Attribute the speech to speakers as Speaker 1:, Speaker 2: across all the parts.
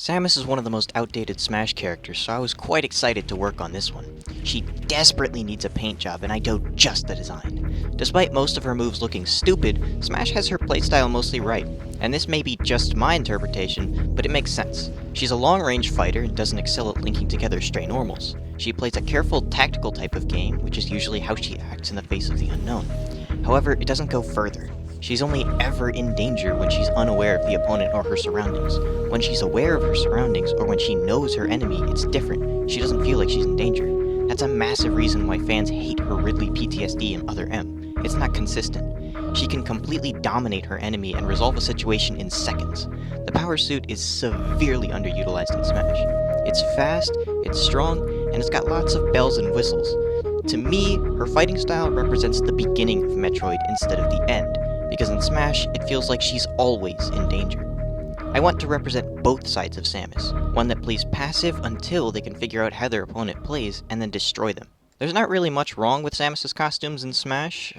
Speaker 1: Samus is one of the most outdated Smash characters, so I was quite excited to work on this one. She desperately needs a paint job, and I did just the design. Despite most of her moves looking stupid, Smash has her playstyle mostly right, and this may be just my interpretation, but it makes sense. She's a long-range fighter and doesn't excel at linking together stray normals. She plays a careful, tactical type of game, which is usually how she acts in the face of the unknown. However, it doesn't go further. She's only ever in danger when she's unaware of the opponent or her surroundings. When she's aware of her surroundings, or when she knows her enemy, it's different. She doesn't feel like she's in danger. That's a massive reason why fans hate her Ridley PTSD and Other M. It's not consistent. She can completely dominate her enemy and resolve a situation in seconds. The power suit is severely underutilized in Smash. It's fast, it's strong, and it's got lots of bells and whistles. To me, her fighting style represents the beginning of Metroid instead of the end, because in Smash, it feels like she's always in danger. I want to represent both sides of Samus, one that plays passive until they can figure out how their opponent plays and then destroy them. There's not really much wrong with Samus's costumes in Smash.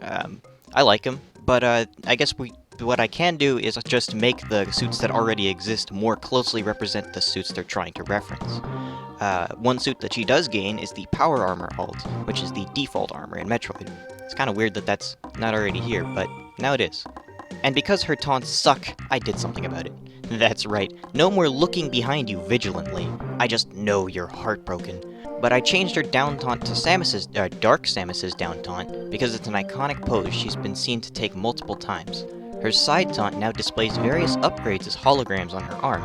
Speaker 1: I like them, but I guess what I can do is just make the suits that already exist more closely represent the suits they're trying to reference. One suit that she does gain is the Power Armor alt, which is the default armor in Metroid. It's kind of weird that that's not already here, but now it is. And because her taunts suck, I did something about it. That's right, no more looking behind you vigilantly. I just know you're heartbroken. But I changed her down taunt to Dark Samus's down taunt because it's an iconic pose she's been seen to take multiple times. Her side taunt now displays various upgrades as holograms on her arm.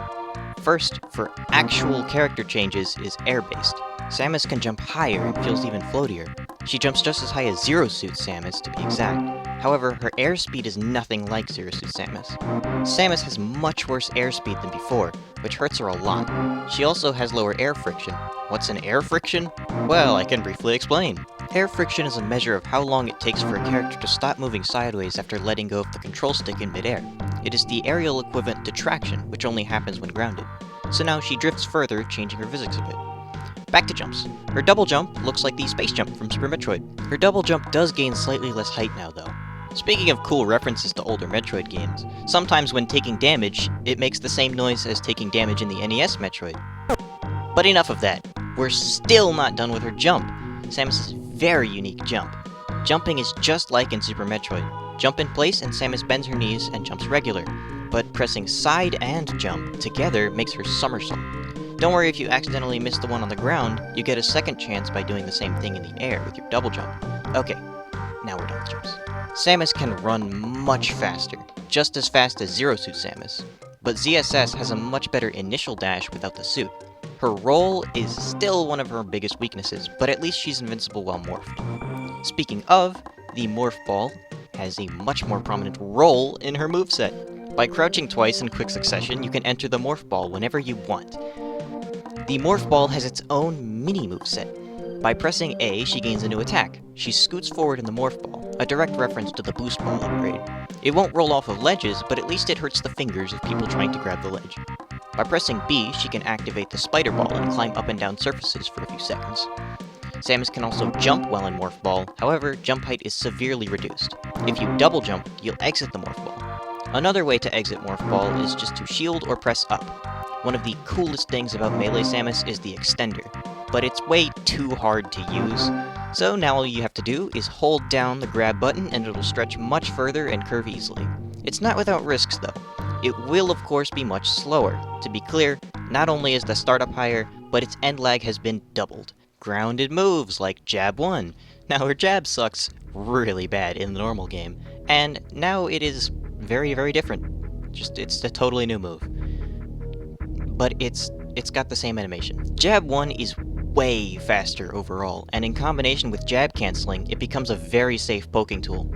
Speaker 1: First, for actual character changes, is air-based. Samus can jump higher and feels even floatier. She jumps just as high as Zero Suit Samus, to be exact. However, her airspeed is nothing like Zero Suit Samus. Samus has much worse airspeed than before, which hurts her a lot. She also has lower air friction. What's an air friction? Well, I can briefly explain. Air friction is a measure of how long it takes for a character to stop moving sideways after letting go of the control stick in midair. It is the aerial equivalent to traction, which only happens when grounded. So now she drifts further, changing her physics a bit. Back to jumps. Her double jump looks like the space jump from Super Metroid. Her double jump does gain slightly less height now, though. Speaking of cool references to older Metroid games, sometimes when taking damage, it makes the same noise as taking damage in the NES Metroid. But enough of that. We're still not done with her jump. Samus' very unique jump. Jumping is just like in Super Metroid. Jump in place and Samus bends her knees and jumps regular, but pressing side and jump together makes her somersault. Don't worry if you accidentally miss the one on the ground, you get a second chance by doing the same thing in the air with your double jump. Okay, now we're done with jumps. Samus can run much faster, just as fast as Zero Suit Samus, but ZSS has a much better initial dash without the suit. Her roll is still one of her biggest weaknesses, but at least she's invincible while morphed. Speaking of, the Morph Ball has a much more prominent role in her moveset. By crouching twice in quick succession, you can enter the Morph Ball whenever you want. The Morph Ball has its own mini moveset. By pressing A, she gains a new attack. She scoots forward in the Morph Ball, a direct reference to the Boost Ball upgrade. It won't roll off of ledges, but at least it hurts the fingers of people trying to grab the ledge. By pressing B, she can activate the Spider Ball and climb up and down surfaces for a few seconds. Samus can also jump while in Morph Ball, however, jump height is severely reduced. If you double jump, you'll exit the Morph Ball. Another way to exit Morph Ball is just to shield or press up. One of the coolest things about Melee Samus is the extender, but it's way too hard to use, so now all you have to do is hold down the grab button and it'll stretch much further and curve easily. It's not without risks though. It will of course be much slower. To be clear, not only is the startup higher, but its end lag has been doubled. Grounded moves like Jab 1. Now her jab sucks really bad in the normal game, and now it is very, very different. It's a totally new move. But it's got the same animation. Jab 1 is way faster overall, and in combination with jab canceling, it becomes a very safe poking tool.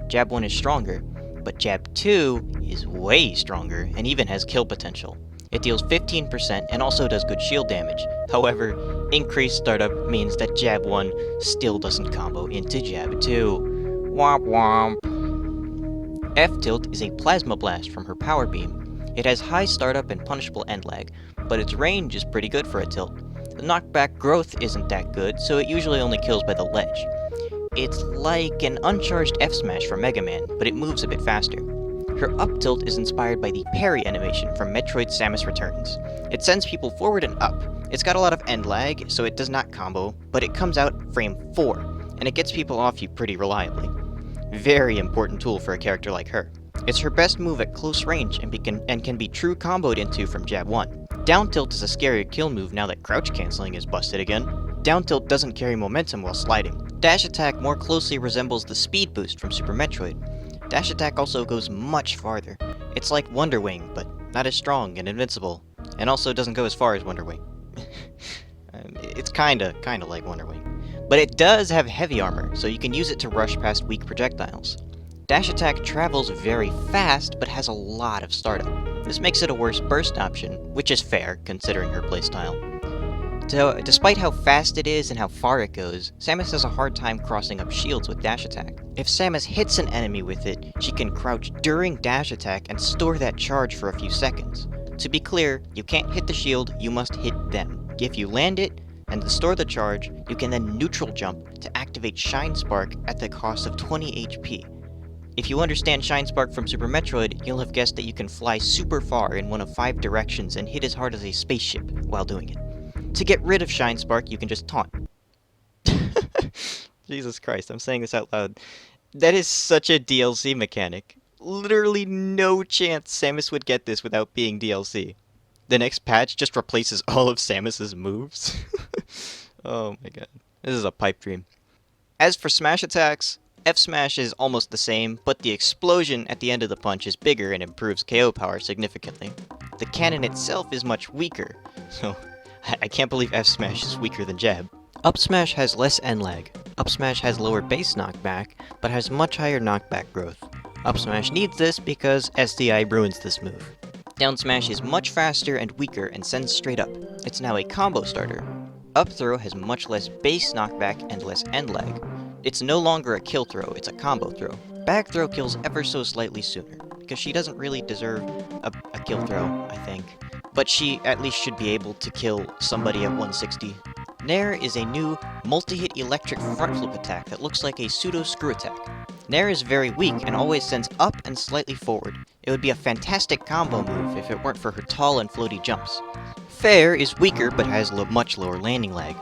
Speaker 1: Jab 1 is stronger, but Jab 2 is way stronger and even has kill potential. It deals 15% and also does good shield damage. However, increased startup means that Jab 1 still doesn't combo into Jab 2. Womp womp. F-Tilt is a plasma blast from her power beam. It has high startup and punishable end lag, but its range is pretty good for a tilt. The knockback growth isn't that good, so it usually only kills by the ledge. It's like an uncharged F-Smash from Mega Man, but it moves a bit faster. Her up tilt is inspired by the parry animation from Metroid Samus Returns. It sends people forward and up. It's got a lot of end lag, so it does not combo, but it comes out frame 4, and it gets people off you pretty reliably. Very important tool for a character like her. It's her best move at close range and can be true comboed into from jab 1. Down tilt is a scarier kill move now that crouch canceling is busted again. Down tilt doesn't carry momentum while sliding. Dash attack more closely resembles the speed boost from Super Metroid. Dash attack also goes much farther. It's like Wonder Wing, but not as strong and invincible, and also doesn't go as far as Wonder Wing. It's kinda like Wonder Wing. But it does have heavy armor, so you can use it to rush past weak projectiles. Dash attack travels very fast, but has a lot of startup. This makes it a worse burst option, which is fair, considering her playstyle. So, despite how fast it is and how far it goes, Samus has a hard time crossing up shields with dash attack. If Samus hits an enemy with it, she can crouch during dash attack and store that charge for a few seconds. To be clear, you can't hit the shield, you must hit them. If you land it, and to store the charge, you can then neutral jump to activate Shine Spark at the cost of 20 HP. If you understand Shine Spark from Super Metroid, you'll have guessed that you can fly super far in one of 5 directions and hit as hard as a spaceship while doing it. To get rid of Shine Spark, you can just taunt. Jesus Christ, I'm saying this out loud. That is such a DLC mechanic. Literally no chance Samus would get this without being DLC. The next patch just replaces all of Samus's moves. Oh my god. This is a pipe dream. As for smash attacks, F smash is almost the same, but the explosion at the end of the punch is bigger and improves KO power significantly. The cannon itself is much weaker, so I can't believe F smash is weaker than jab. Up smash has less end lag. Up smash has lower base knockback, but has much higher knockback growth. Up smash needs this because SDI ruins this move. Down smash is much faster and weaker and sends straight up. It's now a combo starter. Up throw has much less base knockback and less end lag. It's no longer a kill throw, it's a combo throw. Back throw kills ever so slightly sooner, because she doesn't really deserve a kill throw, I think. But she at least should be able to kill somebody at 160. Nair is a new multi-hit electric front flip attack that looks like a pseudo screw attack. Nair is very weak and always sends up and slightly forward. It would be a fantastic combo move if it weren't for her tall and floaty jumps. Fair is weaker but has much lower landing lag.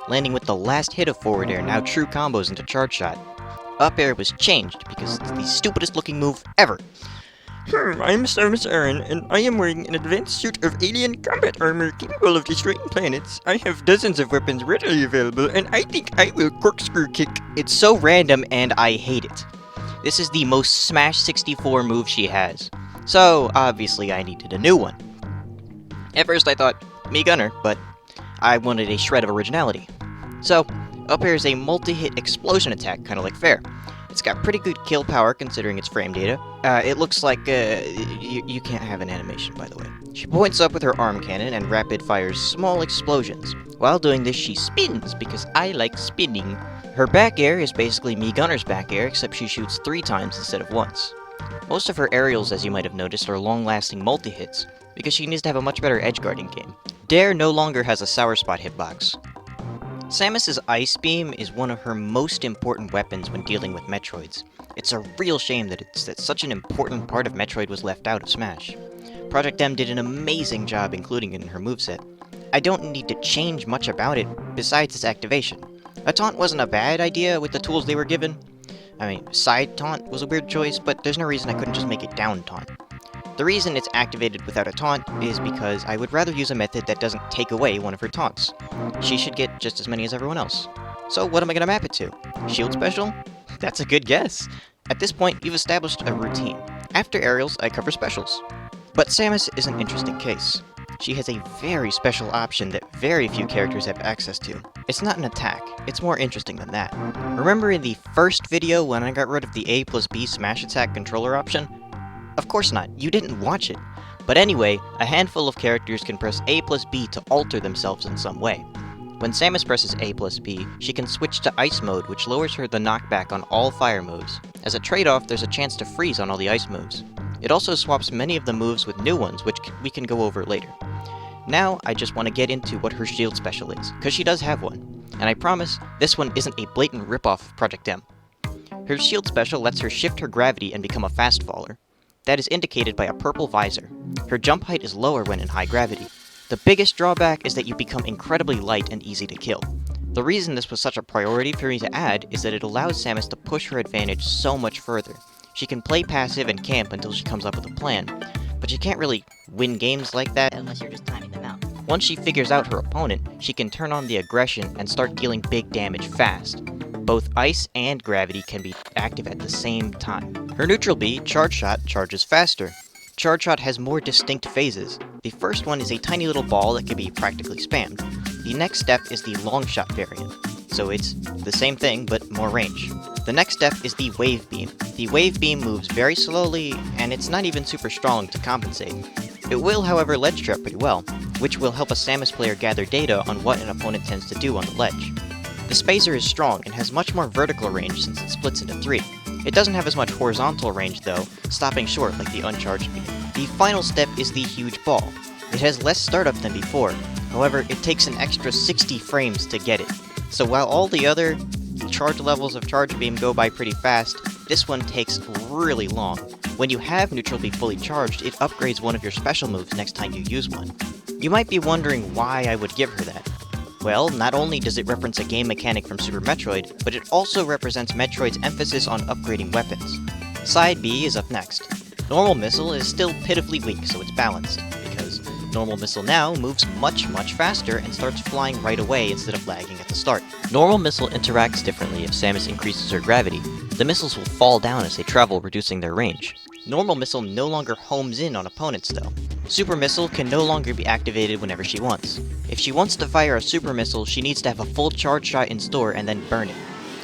Speaker 1: Landing with the last hit of forward air now true combos into charge shot. Up air was changed because it's the stupidest looking move ever. I'm Samus Aran, and I am wearing an advanced suit of alien combat armor capable of destroying planets. I have dozens of weapons readily available, and I think I will corkscrew kick. It's so random, and I hate it. This is the most Smash 64 move she has. So, obviously I needed a new one. At first I thought, me gunner, but I wanted a shred of originality. So, up air is a multi-hit explosion attack, kinda like fair. It's got pretty good kill power considering its frame data. It looks like, you can't have an animation, by the way. She points up with her arm cannon and rapid fires small explosions. While doing this, she spins, because I like spinning. Her back air is basically me gunner's back air, except she shoots 3 times instead of once. Most of her aerials, as you might have noticed, are long-lasting multi-hits, because she needs to have a much better edge-guarding game. Dare no longer has a sour spot hitbox. Samus's Ice Beam is one of her most important weapons when dealing with Metroids. It's a real shame that such an important part of Metroid was left out of Smash. Project M did an amazing job including it in her moveset. I don't need to change much about it besides its activation. A taunt wasn't a bad idea with the tools they were given. I mean, side taunt was a weird choice, but there's no reason I couldn't just make it down taunt. The reason it's activated without a taunt is because I would rather use a method that doesn't take away one of her taunts. She should get just as many as everyone else. So what am I going to map it to? Shield special? That's a good guess. At this point, you've established a routine. After aerials, I cover specials. But Samus is an interesting case. She has a very special option that very few characters have access to. It's not an attack, it's more interesting than that. Remember in the first video when I got rid of the A+B smash attack controller option? Of course not, you didn't watch it. But anyway, a handful of characters can press A+B to alter themselves in some way. When Samus presses A+B, she can switch to Ice mode, which lowers her the knockback on all fire moves. As a trade-off, there's a chance to freeze on all the ice moves. It also swaps many of the moves with new ones, which we can go over later. Now, I just want to get into what her shield special is, because she does have one. And I promise, this one isn't a blatant ripoff of Project M. Her shield special lets her shift her gravity and become a fast faller. That is indicated by a purple visor. Her jump height is lower when in high gravity. The biggest drawback is that you become incredibly light and easy to kill. The reason this was such a priority for me to add is that it allows Samus to push her advantage so much further. She can play passive and camp until she comes up with a plan, but you can't really win games like that unless you're just timing them out. Once she figures out her opponent, she can turn on the aggression and start dealing big damage fast. Both ice and gravity can be active at the same time. Her neutral B, Charge Shot, charges faster. Charge Shot has more distinct phases. The first one is a tiny little ball that can be practically spammed. The next step is the Long Shot variant, so it's the same thing but more range. The next step is the Wave Beam. The Wave Beam moves very slowly, and it's not even super strong to compensate. It will, however, ledge trap pretty well, which will help a Samus player gather data on what an opponent tends to do on the ledge. The Spacer is strong and has much more vertical range since it splits into 3. It doesn't have as much horizontal range though, stopping short like the Uncharged Beam. The final step is the Huge Ball. It has less startup than before, however it takes an extra 60 frames to get it. So while all the other charge levels of Charge Beam go by pretty fast, this one takes really long. When you have Neutral B fully charged, it upgrades one of your special moves next time you use one. You might be wondering why I would give her that. Well, not only does it reference a game mechanic from Super Metroid, but it also represents Metroid's emphasis on upgrading weapons. Side B is up next. Normal Missile is still pitifully weak, so it's balanced, because Normal Missile now moves much faster and starts flying right away instead of lagging at the start. Normal Missile interacts differently if Samus increases her gravity. The missiles will fall down as they travel, reducing their range. Normal Missile no longer homes in on opponents though. Super Missile can no longer be activated whenever she wants. If she wants to fire a Super Missile, she needs to have a full charge shot in store and then burn it.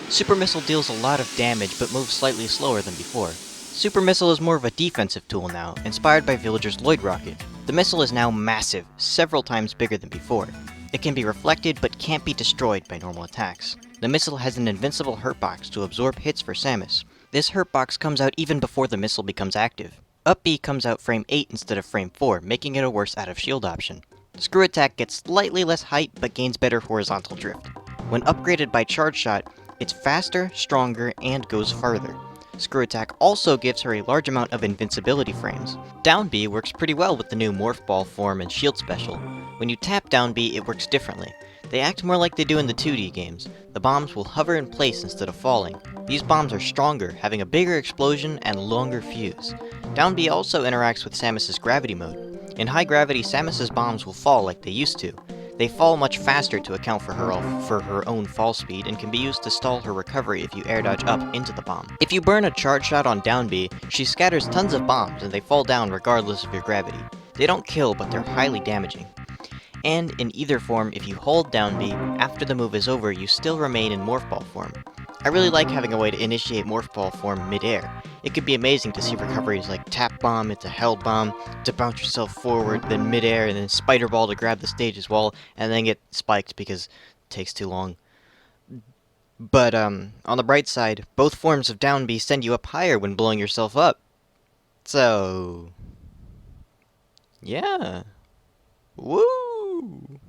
Speaker 1: Super Missile deals a lot of damage but moves slightly slower than before. Super Missile is more of a defensive tool now, inspired by Villager's Lloyd Rocket. The missile is now massive, several times bigger than before. It can be reflected but can't be destroyed by normal attacks. The missile has an invincible hurt box to absorb hits for Samus. This hurt box comes out even before the missile becomes active. Up B comes out frame 8 instead of frame 4, making it a worse out of shield option. Screw Attack gets slightly less height but gains better horizontal drift. When upgraded by Charge Shot, it's faster, stronger, and goes farther. Screw Attack also gives her a large amount of invincibility frames. Down B works pretty well with the new Morph Ball form and shield special. When you tap Down B, it works differently. They act more like they do in the 2D games. The bombs will hover in place instead of falling. These bombs are stronger, having a bigger explosion and longer fuse. Down B also interacts with Samus's gravity mode. In high gravity, Samus's bombs will fall like they used to. They fall much faster to account for her own fall speed and can be used to stall her recovery if you air dodge up into the bomb. If you burn a charge shot on Down B, she scatters tons of bombs and they fall down regardless of your gravity. They don't kill, but they're highly damaging. And in either form, if you hold Down B, after the move is over, you still remain in Morph Ball form. I really like having a way to initiate Morph Ball form mid-air. It could be amazing to see recoveries like Tap Bomb into Held Bomb, to bounce yourself forward, then mid-air, and then Spider Ball to grab the stage's wall, and then get spiked because it takes too long. But, on the bright side, both forms of Down B send you up higher when blowing yourself up. So... yeah. Woo!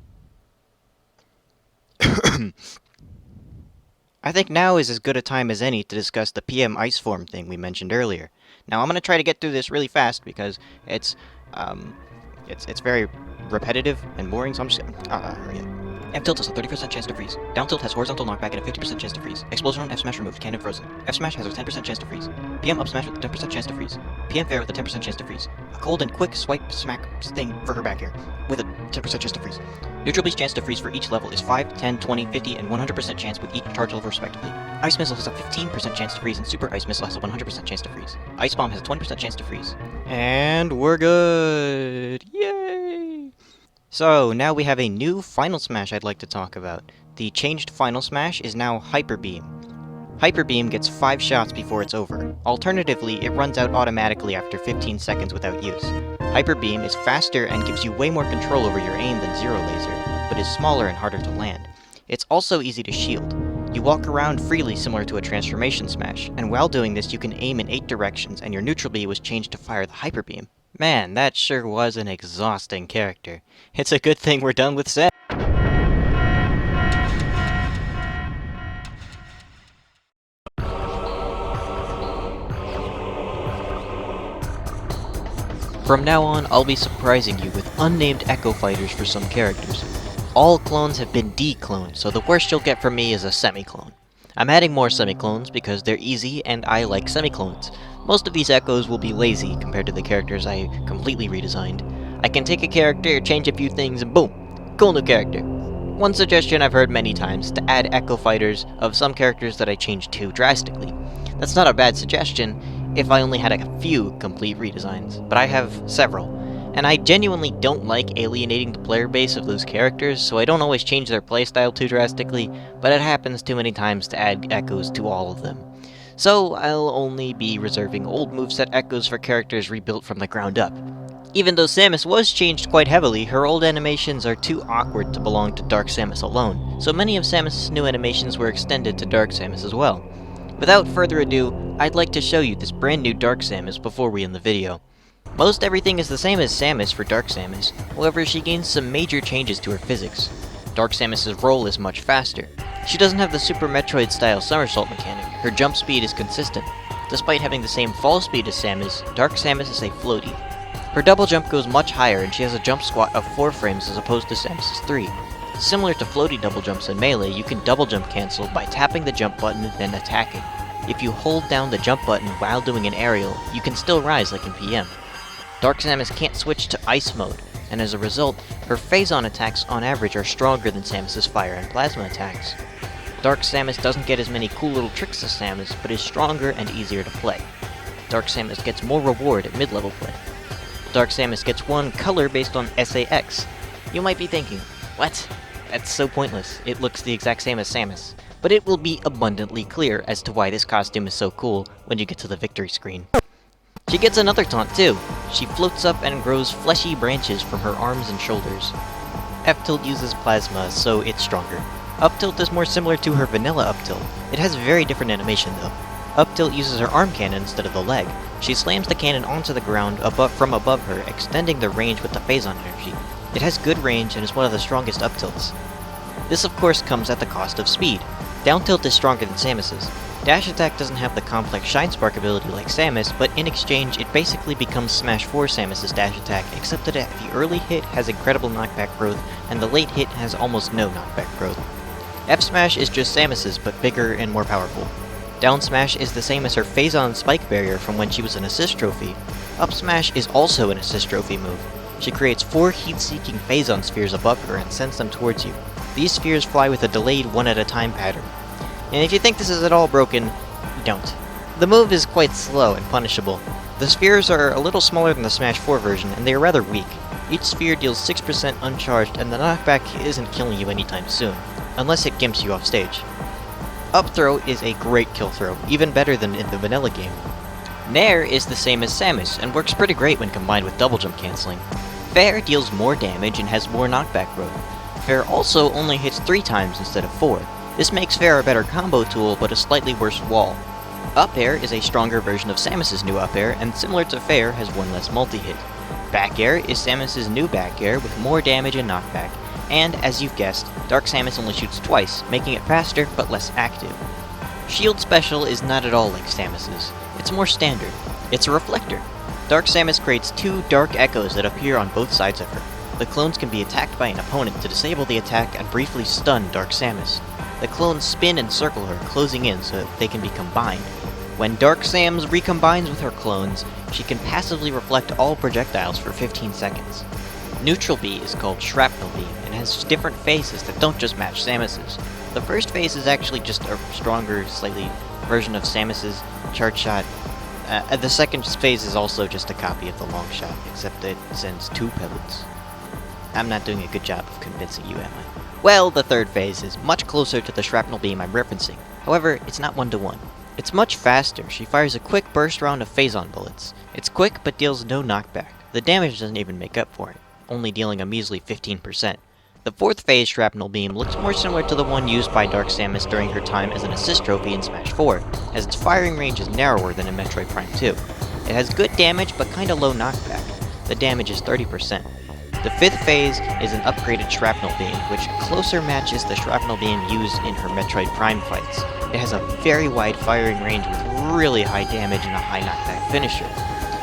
Speaker 1: I think now is as good a time as any to discuss the PM Ice Form thing we mentioned earlier. Now I'm going to try to get through this really fast because it's very repetitive and boring, so I'm just hurry up. F tilt has a 30% chance to freeze. Down tilt has horizontal knockback and a 50% chance to freeze. Explosion on F smash removed, cannon frozen. F smash has a 10% chance to freeze. PM up smash with a 10% chance to freeze. PM fair with a 10% chance to freeze. A cold and quick swipe smack thing for her back air with a 10% chance to freeze. Neutral B's chance to freeze for each level is 5, 10, 20, 50, and 100% chance with each charge level respectively. Ice Missile has a 15% chance to freeze, and Super Ice Missile has a 100% chance to freeze. Ice Bomb has a 20% chance to freeze. And we're good! Yay! So, now we have a new Final Smash I'd like to talk about. The changed Final Smash is now Hyper Beam. Hyper Beam gets 5 shots before it's over. Alternatively, it runs out automatically after 15 seconds without use. Hyper Beam is faster and gives you way more control over your aim than Zero Laser, but is smaller and harder to land. It's also easy to shield. You walk around freely similar to a Transformation Smash, and while doing this you can aim in 8 directions, and your Neutral B was changed to fire the Hyper Beam. Man, that sure was an exhausting character. It's a good thing we're done with Samus. From now on, I'll be surprising you with unnamed Echo Fighters for some characters. All clones have been decloned, so the worst you'll get from me is a semi-clone. I'm adding more semi-clones because they're easy and I like semi-clones. Most of these Echoes will be lazy compared to the characters I completely redesigned. I can take a character, change a few things, and boom! Cool new character. One suggestion I've heard many times is to add Echo Fighters of some characters that I changed too drastically. That's not a bad suggestion if I only had a few complete redesigns, but I have several. And I genuinely don't like alienating the player base of those characters, so I don't always change their playstyle too drastically, but it happens too many times to add echoes to all of them. So I'll only be reserving old moveset echoes for characters rebuilt from the ground up. Even though Samus was changed quite heavily, her old animations are too awkward to belong to Dark Samus alone, so many of Samus' new animations were extended to Dark Samus as well. Without further ado, I'd like to show you this brand new Dark Samus before we end the video. Most everything is the same as Samus for Dark Samus, however she gains some major changes to her physics. Dark Samus' roll is much faster. She doesn't have the Super Metroid style somersault mechanic, her jump speed is consistent. Despite having the same fall speed as Samus, Dark Samus is a floaty. Her double jump goes much higher and she has a jump squat of 4 frames as opposed to Samus' 3. Similar to floaty double jumps in Melee, you can double jump cancel by tapping the jump button and then attacking. If you hold down the jump button while doing an aerial, you can still rise like in PM. Dark Samus can't switch to Ice mode, and as a result, her phase-on attacks on average are stronger than Samus' fire and plasma attacks. Dark Samus doesn't get as many cool little tricks as Samus, but is stronger and easier to play. Dark Samus gets more reward at mid-level play. Dark Samus gets one color based on SAX. You might be thinking, what? That's so pointless, it looks the exact same as Samus. But it will be abundantly clear as to why this costume is so cool when you get to the victory screen. She gets another taunt too. She floats up and grows fleshy branches from her arms and shoulders. F-tilt uses plasma, so it's stronger. Up-tilt is more similar to her vanilla up-tilt. It has very different animation though. Up-tilt uses her arm cannon instead of the leg. She slams the cannon onto the ground from above her, extending the range with the phase-on energy. It has good range and is one of the strongest up-tilts. This of course comes at the cost of speed. Down-tilt is stronger than Samus's. Dash attack doesn't have the complex Shine Spark ability like Samus, but in exchange it basically becomes Smash 4 Samus's dash attack, except that the early hit has incredible knockback growth, and the late hit has almost no knockback growth. F-Smash is just Samus's, but bigger and more powerful. Down Smash is the same as her phase-on spike barrier from when she was an assist trophy. Up Smash is also an assist trophy move. She creates 4 heat-seeking phase-on spheres above her and sends them towards you. These spheres fly with a delayed one-at-a-time pattern. And if you think this is at all broken, you don't. The move is quite slow and punishable. The spheres are a little smaller than the Smash 4 version, and they are rather weak. Each sphere deals 6% uncharged, and the knockback isn't killing you anytime soon, unless it gimps you off stage. Up throw is a great kill throw, even better than in the vanilla game. Nair is the same as Samus, and works pretty great when combined with double jump canceling. Fair deals more damage and has more knockback growth. Fair also only hits 3 times instead of 4. This makes Fair a better combo tool, but a slightly worse wall. Up air is a stronger version of Samus's new up air, and similar to Fair, has 1 less multi-hit. Back air is Samus's new back air with more damage and knockback, and as you've guessed, Dark Samus only shoots twice, making it faster but less active. Shield Special is not at all like Samus's. It's more standard. It's a reflector. Dark Samus creates 2 dark echoes that appear on both sides of her. The clones can be attacked by an opponent to disable the attack and briefly stun Dark Samus. The clones spin and circle her, closing in so that they can be combined. When Dark Samus recombines with her clones, she can passively reflect all projectiles for 15 seconds. Neutral B is called Shrapnel B, and has different phases that don't just match Samus's. The first phase is actually just a stronger, slightly version of Samus's Charge Shot. The second phase is also just a copy of the Long Shot, except that it sends 2 pellets. I'm not doing a good job of convincing you, am I? Well, the third phase is much closer to the shrapnel beam I'm referencing. However, it's not 1-to-1. It's much faster. She fires a quick burst round of phase-on bullets. It's quick, but deals no knockback. The damage doesn't even make up for it, only dealing a measly 15%. The fourth phase shrapnel beam looks more similar to the one used by Dark Samus during her time as an assist trophy in Smash 4, as its firing range is narrower than in Metroid Prime 2. It has good damage, but kinda low knockback. The damage is 30%. The fifth phase is an upgraded Shrapnel Beam, which closer matches the Shrapnel Beam used in her Metroid Prime fights. It has a very wide firing range with really high damage and a high knockback finisher.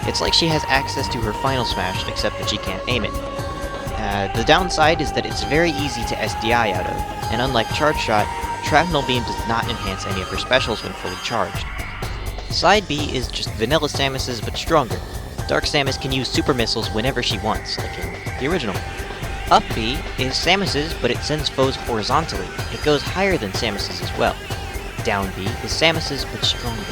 Speaker 1: It's like she has access to her final smash, except that she can't aim it. The downside is that it's very easy to SDI out of, and unlike Charge Shot, Shrapnel Beam does not enhance any of her specials when fully charged. Side B is just vanilla Samus's but stronger. Dark Samus can use super missiles whenever she wants, like in the original. Up B is Samus's, but it sends foes horizontally. It goes higher than Samus's as well. Down B is Samus's, but stronger.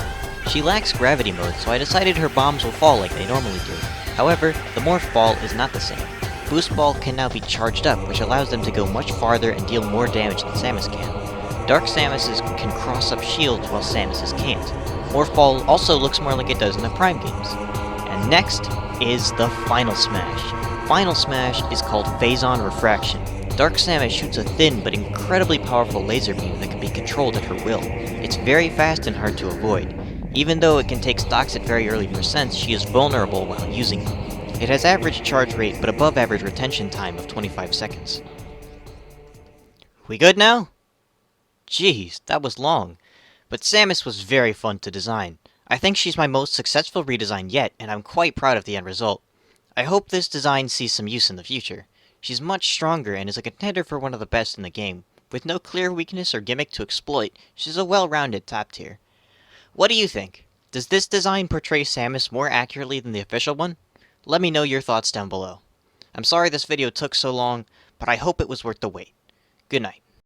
Speaker 1: She lacks gravity mode, so I decided her bombs will fall like they normally do. However, the morph ball is not the same. Boost Ball can now be charged up, which allows them to go much farther and deal more damage than Samus can. Dark Samus's can cross up shields while Samus's can't. Morph Ball also looks more like it does in the Prime games. And next is the Final Smash. Final Smash is called Phazon Refraction. Dark Samus shoots a thin but incredibly powerful laser beam that can be controlled at her will. It's very fast and hard to avoid. Even though it can take stocks at very early percents, she is vulnerable while using them. It has average charge rate but above average retention time of 25 seconds. We good now? Jeez, that was long. But Samus was very fun to design. I think she's my most successful redesign yet, and I'm quite proud of the end result. I hope this design sees some use in the future. She's much stronger and is a contender for one of the best in the game. With no clear weakness or gimmick to exploit, she's a well-rounded top tier. What do you think? Does this design portray Samus more accurately than the official one? Let me know your thoughts down below. I'm sorry this video took so long, but I hope it was worth the wait. Good night.